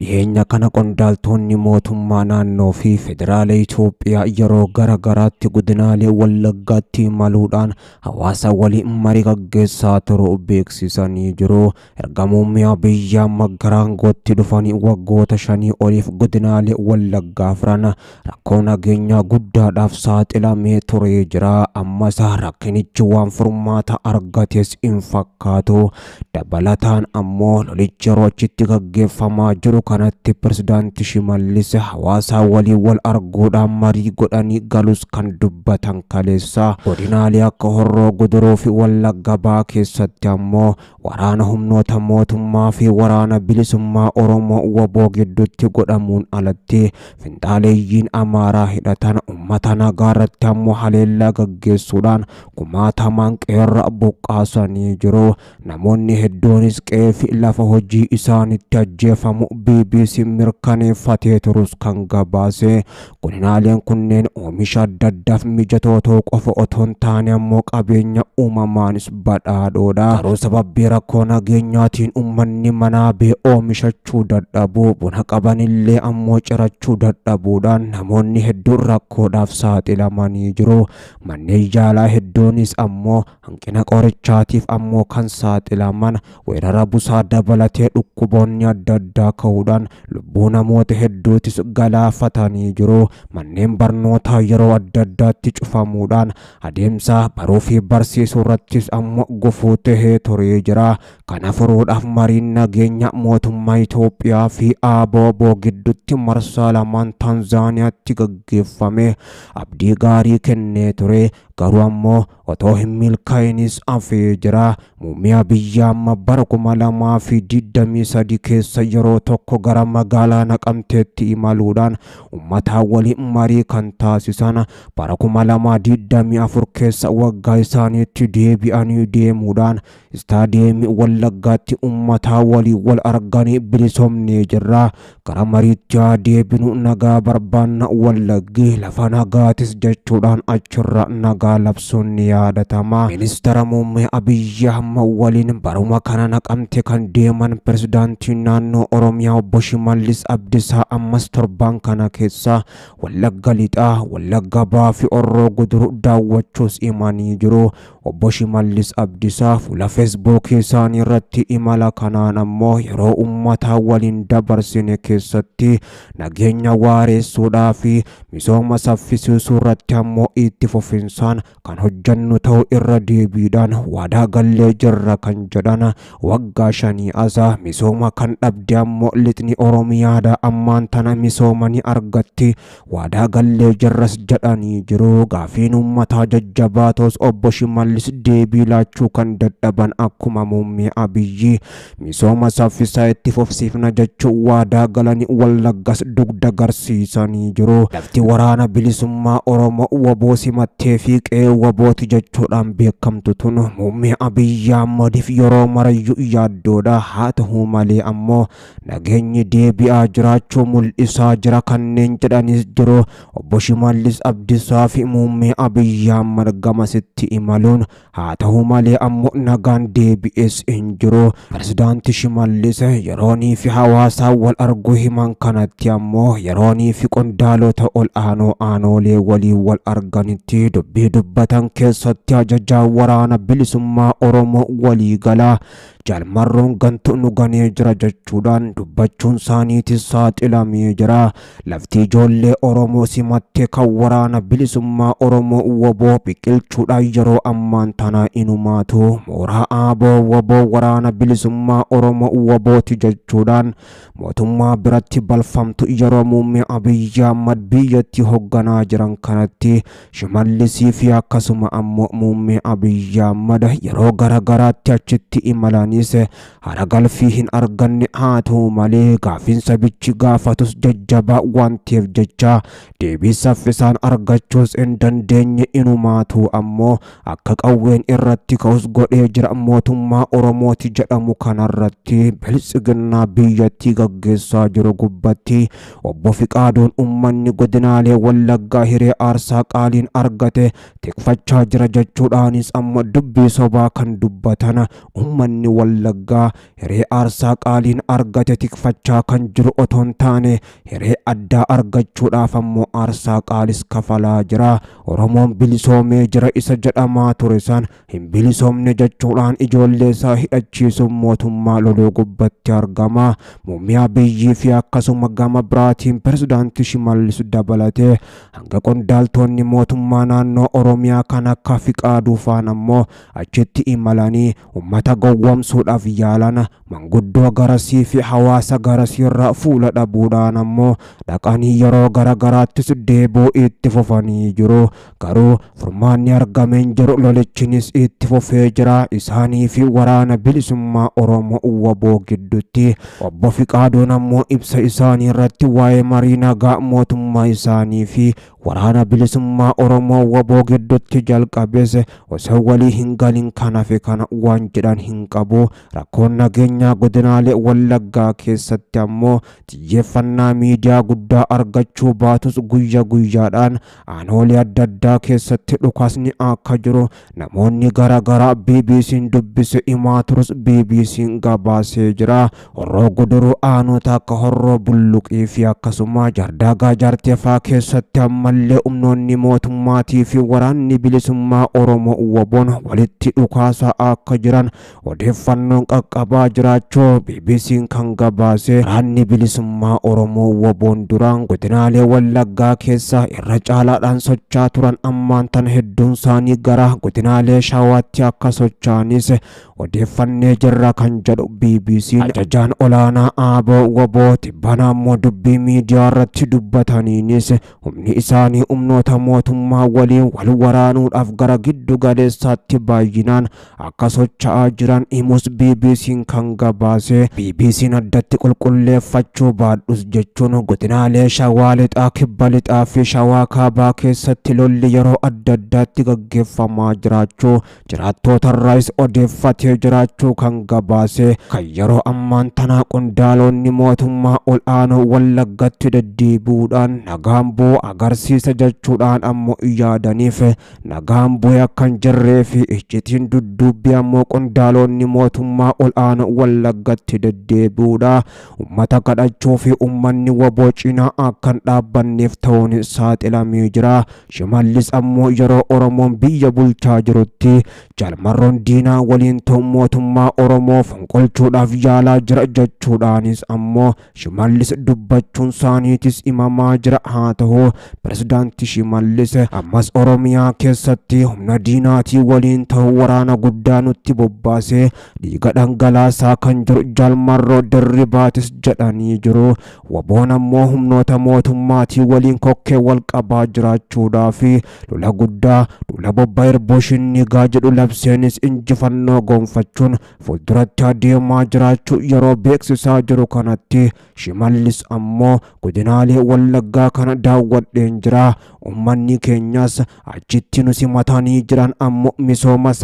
Dhiyeenya kana qondaaltonni mootummaa naannoo fi federaala Itoophiyaa yeroo garagaraatti godinaalee Wallaggaatti imaluudhaan hawaasa waliin marii gaggeessaa turuu beeksisanii jiru. Erga muummee Abiyyi Ahmad aangootti dhufanii waggoota 5 oliif godinaalee Wallaggaa afran rakkoo nageenyaa guddaadhaaf saaxilamee turee jira. Ammas rakkinichi waan furmaata argates hin fakkaatu. Dabalataan ammoo lolichi yeroo achitti gaggeeffamaa jiru kanatti Pirezidaanti Shimallis hawaasa waliin wal arguudhaan marii godhanii galus kan dubbatan kaleessa. Godinaalee akka Horroo Guduruu fi Wallagga Bahaa keessatti ammoo waraana humnoota mootummaa fi waraana bilisummaa Oromoo WBO gidduutti godhamuun alatti finxaaleeyyiin Amaaraa hidhatan uummata nagaa irratti ammoo haleellaa gaggeessuudhaan kumaatamaan qeerra buqqaasanii jiru. Namoonni hedduunis qe'ee fi lafa hojii isaaniitti ajjeefamu BBC mirkaneeffatee turus kan gabaase. Godinaaleen kunneen oomisha adda addaaf mijatoo qofa otoo hin taane ammoo qabeenya uumamaanis badhaadhoodha. Garuu sababii rakkoo nageenyaatiin uummanni manaa bee oomishachuu dadhabuu, buna qabanillee ammoo cirachuu dadhabuudhaan namoonni hedduun rakkoodhaaf saaxilamanii jiru. Manneen yaalaa hedduunis ammoo hanqina qorichaatiif ammoo kan saaxilaman, weerara busaa dabalatee dhukkuboonni adda addaa ka'uudhaan lubbuu namoota hedduutis galaafatanii jiru. Manneen barnootaa yeroo adda addaatti cufamuudhaan adeemsa baruu fi barsiisuu irrattis ammoo gufuu tahee turee jira. Kana furuudhaaf mariin nageenya mootummaa Itoophiyaa fi WBO gidduutti marsaa lamaan Tanzaaniyaatti gaggeeffame abdii gaarii kennee ture. Garuu ammoo otoo hin milkaa'inis hafee jira. Muummee Abiyyi Ahmad bara 2023 keessa yeroo tokko gara magaalaa Naqamteetti imaluudhaan uummata waliin marii kan taasisan, bara 2024 keessa waggaa isaaniitti deebi'anii deemuudhaan istaadiyeemii Wallaggaatti uummata waliin wal arganii bilisoomnee jirra. Gara mariitti deebinu nagaa barbaanna, Wallaggi lafa nagaatis jechuudhaan achirra nagaa labsuun ni yaadatama. Ministeera muummee Abiyyi Ahmad waliin baruma kana Naqamte kan deeman Pirezidaantiin naannoo Oromiyaa Obbo Shimallis Abdiisaa ammas torban kana keessa Wallagga Lixaa, Wallagga Bahaa fi Horroo Guduruu daawwachuus imanii jiru. Obbo Shimallis Abdiisaa fuula Facebook isaanii irratti imala kanaan ammoo yeroo uummata waliin dabarsine keessatti nageenya waareessuudhaa fi misooma saffisiisuu irratti ammoo itti fufinsaan kan hojjannu ta'uu irra deebiidhaan waadaa gallee jirra kan jedhan. Waggaa 5 asa misooma kan dhabde ammoo lixni Oromiyaadha, ammaan tana misoomanii argatti waadaa gallee jirras jedhanii jiru. Gaafiin uummataa jajjabaatos Obbo Shimallis deebii laachuu kan dadhaban akkuma muummee Abiyyi misooma saffisaa itti fufsiifna jechuun waadaa galanii Wallaggas dugda agarsiisanii jiru. Lafti waraana bilisummaa Oromoo WBO simattee fi qe'ee WBOti jechuudhaan beekamtu tun muummee Abiyyi Ahmadiif yeroo marayyuu yaaddoodha. Haa ta'u malee ammoo nageenyi deebi'aa jiraachuu mul'isaa jira kanneen jedhanis jiru. Obbo Shimallis Abdiisaa fi muummee Abiyyi Ahmad gamasitti imaluun haa ta'u malee ammoo nagaan deebi'es hin jiru. Pirezidaanti Shimallis yeroonii fi hawaasa wal arguu himan kanatti ammoo yeroonii fi qondaalota ol aanoolee waliin wal arganitti dubbii dubbatan keessatti ajajaa waraana bilisummaa Oromoo walii galaa Jalmarroon gantu nu ganee jira jechuudhaan dubbachuun isaaniitis saaxilamee jira. Lafti ijoollee Oromoo simattee kan waraana bilisummaa Oromoo WBO biqilchuudhaan yeroo ammaan tana inumaatu mooraa WBO waraana bilisummaa Oromoo WBOti jechuudhaan mootummaa biratti balfamtu yeroo muummee Abiyyi Ahmad biyyatti hoogganaa jiran kanatti Shimallisii fi akkasuma ammoo muummee Abiyyi Ahmad yeroo garagaraatti achitti imalan haragalfii hin arganne. Haa ta'u malee gaafiin sabichi gaafatus jajjabaa waan ta'eef jecha deebii saffisaan argachuus hin dandeenye. Inumaatu ammoo akka qawween irratti ka'us godhee jira. Mootummaa Oromooti jedhamu kanarratti bilisiginnaa biyyattii gaggeessaa jiru gubbatti obbo Fiqaaduun uummanni godinaalee Wallaggaa hiree aarsaa qaaliin argate tikfachaa jira jechuudhaanis ammoo dubbii sobaa kan dubbatan uummanni Wallaggaa hiree aarsaa qaaliin argate tikfachaa kan jiru otoo hin taane hiree addaa argachuudhaaf ammoo aarsaa qaalis kafalaa jira. Oromoon bilisoomee jira isa jedhamaa ture san hin bilisoomne jechuudhaan ijoollee isaa hidhachiisuun mootummaa loluu gubbatti argama. Muummee Abiyyii fi akkasuma gama biraatiin pirezidaantii Shimallis dabalatee hanga qondaaltonni mootummaa naannoo Oromiyaa kan akka Fiqaaduu faan ammoo achitti imalanii ummata gowwomsuudhaaf yaalan. Manguddoo garasii fi hawaasa garasiirra fuula dhabuudhaan ammoo dhaqanii yeroo garagaraattis deebuu itti fufanii jiru. Garuu furmaanni argameen jiru lolichinis itti fufee jira. Isaanii fi waraana bilisummaa Oromoo WBO gidduutti. Obbo Fiqaaduun ammoo ibsa isaanii irratti waa'ee marii nagaa mootummaa isaanii fi waraana bilisummaa Oromoo WBO gidduutti jalqabees osoo walii hin galin kanaaf kana waan jedhan hin qabu. Rakkoon nageenyaa godinaalee Wallaggaa keessatti ammoo xiyyeeffannaa miidiyaa guddaa argachuu baatus guyyaa guyyaadhaan aanaalee adda addaa keessatti dhukaasni akka jiru namoonni garagaraa BBC'n dubbise himaa turus BBC'n gabaasee jira. Horroo Guduruu aanota akka Horroo Bulluqii fi akkasuma Jardaagaa Jaarteefaa keessatti ammallee humnoonni mootummaatii fi waraanni bilisummaa Oromoo WBO'n walitti dhukaasaa akka jiran odeeffannoon qaqqabaa jiraachuu BBC'n kan gabaase. Waraanni bilisummaa Oromoo WBO'n duraan godinaalee Wallaggaa keessa irra caalaadhaan socho'aa turan ammaan tan hedduun isaanii gara godinaalee Shawaatti akka socho'anis odeeffannee jirra kan jedhu BBC'n. Ajajaan olaanaa ABO WBO tibbana ammoo dubbii miidiyaa irratti dubbataniinis humni isaanii humnoota mootummaa waliin wal waraanuudhaaf gara giddu galeessaatti baay'inaan akka socho'aa jiran himus BBC'n kan gabaase. BBC'n addatti qulqulleeffachuu baadhus jechuun godinaalee Shawaa Lixaa, Kibba Lixaa fi Shawaa Kaabaa keessatti lolli yeroo adda addaatti gaggeeffamaa jiraachuu jiraattootarraas odeeffatee jiraachuu kan gabaase. Kan yeroo ammaan tanaa qondaalonni mootummaa ol'aanoo Wallaggatti deddeebi'uudhaan nagaan bu'u agarsiisa jechuudhaan ammoo yaadaniif nagaan bu'e akkan jirree fi iccitiin dudduubbii ammoo qondaalonni mootummaa ol'aanoo Wallaggatti deddeebi'uudha. Ummata kadhachuu fi ummanni WBO cinaa akkan dhaabbanneef ta'uun saaxilamee jira. Shimallis ammoo yeroo Oromoon biyya bulchaa jirutti jalmarroon diinaa waliin ta'u mootummaa Oromoo fonqolchuudhaaf yaalaa jira jechuudhaanis ammoo Shimallis dubbachuun isaaniitis himamaa jira. Haa ta'u pirezidaantii Shimallis ammas Oromiyaa keessatti humna diinaatii waliin ta'u waraana guddaa nutti bobbaasee dhiiga dhangalaasaa kan jiru jalmarroo Dirribaatis jedhanii jiru. WBO'n ammoo humnoota mootummaatii waliin kokkee wal qabaa jiraachuudhaa fi lola guddaa lola bobbaa Irboshinnigaa jedhu labseenis injifannoo gonfachuun fuulduratti adeemaa jiraachuu yeroo beeksisaa jiru kanatti Shimallis ammoo godinaalee Wallaggaa kana daawwadheen jira. Ummanni keenyas achitti nu simatanii jiran ammoo misooma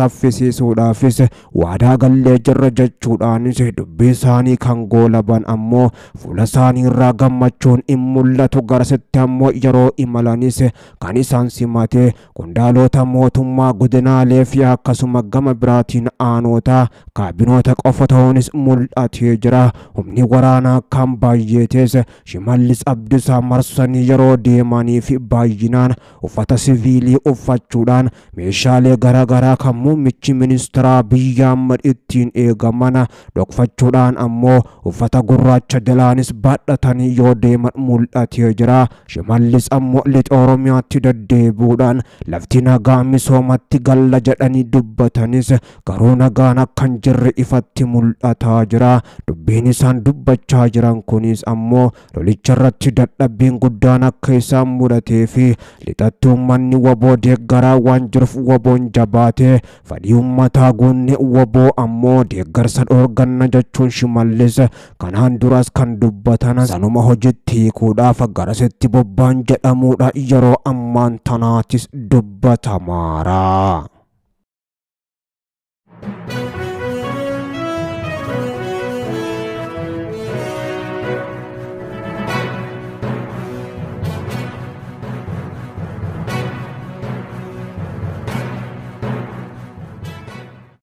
saffisiisuudhaafis waadaa gallee jirra jechuudhaanis dubbii isaanii kan goolaban ammoo fuula isaanii irraa gammachuun in mul'atu. Garasitti ammoo yeroo imalanis kan isaan simate qondaalota mootummaa godinaalee fi akkasuma gama biraatiin aanota kaabinoota qofa ta'uunis mul'atee jira. Humni waraanaa kan baay'ates Shimallis Abdiisaa marsanii yeroo deemanii fi baay'inaan uffata siviilii uffachuudhaan meeshaalee garagaraa kan muummichi ministeeraa Abiyyi Ahmad ittiin eegaman dhokfachuudhaan ammoo uffata gurraacha jalaanis baadhatanii yoo deeman mul'atee jira. Shimallis ammoo lixa Oromiyaatti deddeebi'uudhaan lafti nagaa misoomatti galla jedhanii dubbatanis garuu nagaan akkan jirre ifatti mul'ataa jira. Dubbiin isaan dubbachaa jiran kunis ammoo lolicha irratti dadhabbiin guddaan akka isaan mudatee fi lixatti ummanni WBO deeggaraa waan jiruuf WBO'n jabaatee fedhii ummataa guunne WBO ammoo deeggarsa dhoorganna jechuun Shimallis kanaan duras kan dubbatan sanuma hojiitti hiikuudhaaf garasitti bobba'an jedhamuudha yeroo ammaan tanaatis dubbatamaara.